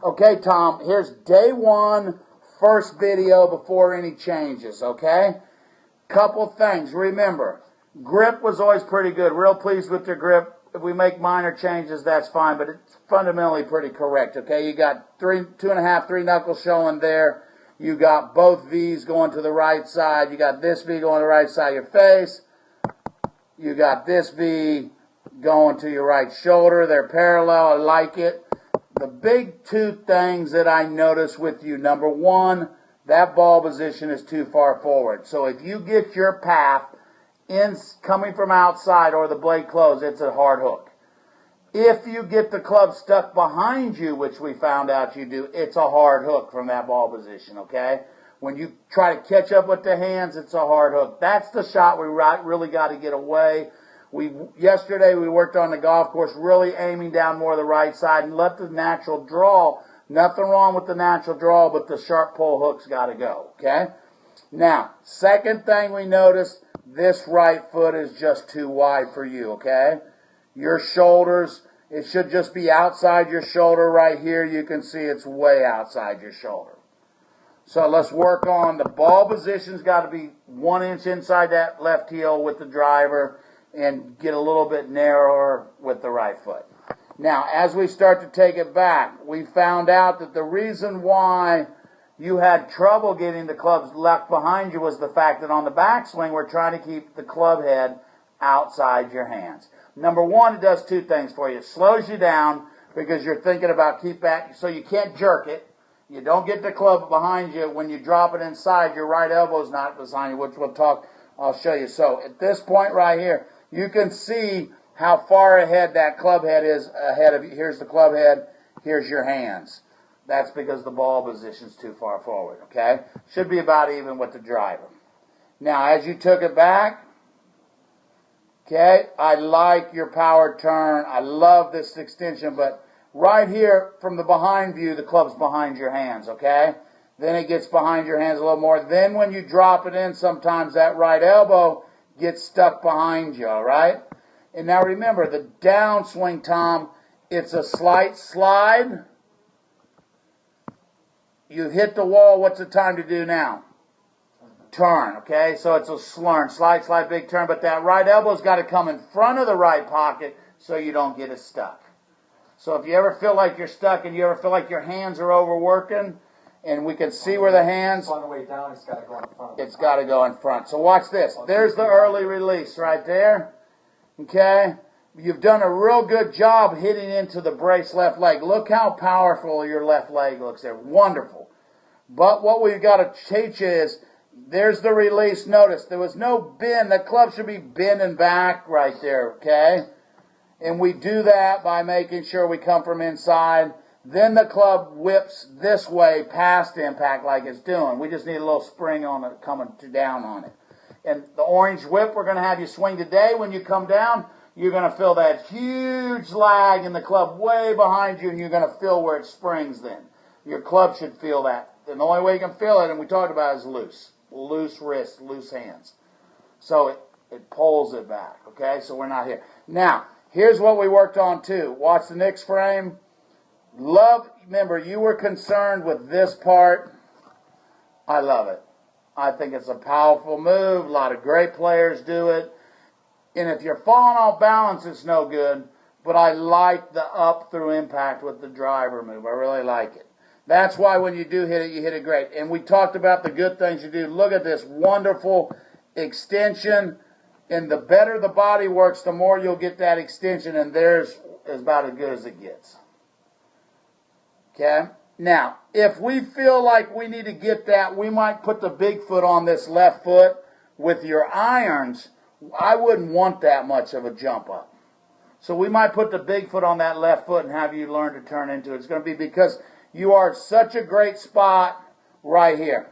Okay, Tom, here's day one, first video before any changes, okay? Couple things. Remember, grip was always pretty good. Real pleased with your grip. If we make minor changes, that's fine, but it's fundamentally pretty correct, okay? You got 2.5, 3 knuckles showing there. You got both V's going to the right side. You got this V going to the right side of your face. You got this V going to your right shoulder. They're parallel. I like it. The big two things that I notice with you, number one, that ball position is too far forward. So if you get your path in coming from outside or the blade closed, it's a hard hook. If you get the club stuck behind you, which we found out you do, it's a hard hook from that ball position, okay? When you try to catch up with the hands, it's a hard hook. That's the shot we really got to get away. Yesterday we worked on the golf course, really aiming down more the right side and let the natural draw. Nothing wrong with the natural draw, but the sharp pull hook's got to go, okay? Now, second thing we noticed, this right foot is just too wide for you, okay? Your shoulders, it should just be outside your shoulder right here. You can see it's way outside your shoulder. So let's work on the ball position's got to be 1 inch inside that left heel with the driver and get a little bit narrower with the right foot. Now, as we start to take it back, we found out that the reason why you had trouble getting the clubs left behind you was the fact that on the backswing, we're trying to keep the club head outside your hands. Number one, it does two things for you. It slows you down because you're thinking about keep back, so you can't jerk it. You don't get the club behind you. When you drop it inside, your right elbow's not behind you, which I'll show you. So at this point right here, you can see how far ahead that club head is ahead of you. Here's the club head. Here's your hands. That's because the ball position's too far forward, okay? Should be about even with the driver. Now, as you took it back, okay, I like your power turn. I love this extension, but right here from the behind view, the club's behind your hands, okay? Then it gets behind your hands a little more. Then when you drop it in, sometimes that right elbow gets stuck behind you, all right? And now remember, the downswing, Tom, it's a slight slide. You hit the wall, what's the time to do now? Turn, okay? So it's a slurn, slide, big turn, but that right elbow's got to come in front of the right pocket so you don't get it stuck. So if you ever feel like you're stuck and you ever feel like your hands are overworking, and we can see where the hands... On the way down, it's got to go in front. It's got to go in front. So watch this. There's the early release right there, okay? You've done a real good job hitting into the brace left leg. Look how powerful your left leg looks there. Wonderful. But what we've got to teach you is, there's the release. Notice, there was no bend. The club should be bending back right there, okay? And we do that by making sure we come from inside. Then the club whips this way past impact like it's doing. We just need a little spring on it coming down on it. And the orange whip we're going to have you swing today, when you come down, you're going to feel that huge lag in the club way behind you, and you're going to feel where it springs then. Your club should feel that. And the only way you can feel it, and we talked about it, is loose. Loose wrists, loose hands. So it pulls it back, okay? So we're not here. Now, here's what we worked on too. Watch the next frame. Remember, you were concerned with this part. I love it. I think it's a powerful move. A lot of great players do it. And if you're falling off balance, it's no good. But I like the up through impact with the driver move. I really like it. That's why when you do hit it, you hit it great. And we talked about the good things you do. Look at this wonderful extension. And the better the body works, the more you'll get that extension. And theirs is about as good as it gets. Okay? Now, if we feel like we need to get that, we might put the big foot on this left foot with your irons. I wouldn't want that much of a jump up. So we might put the big foot on that left foot and have you learn to turn into it. It's going to be because you are at such a great spot right here.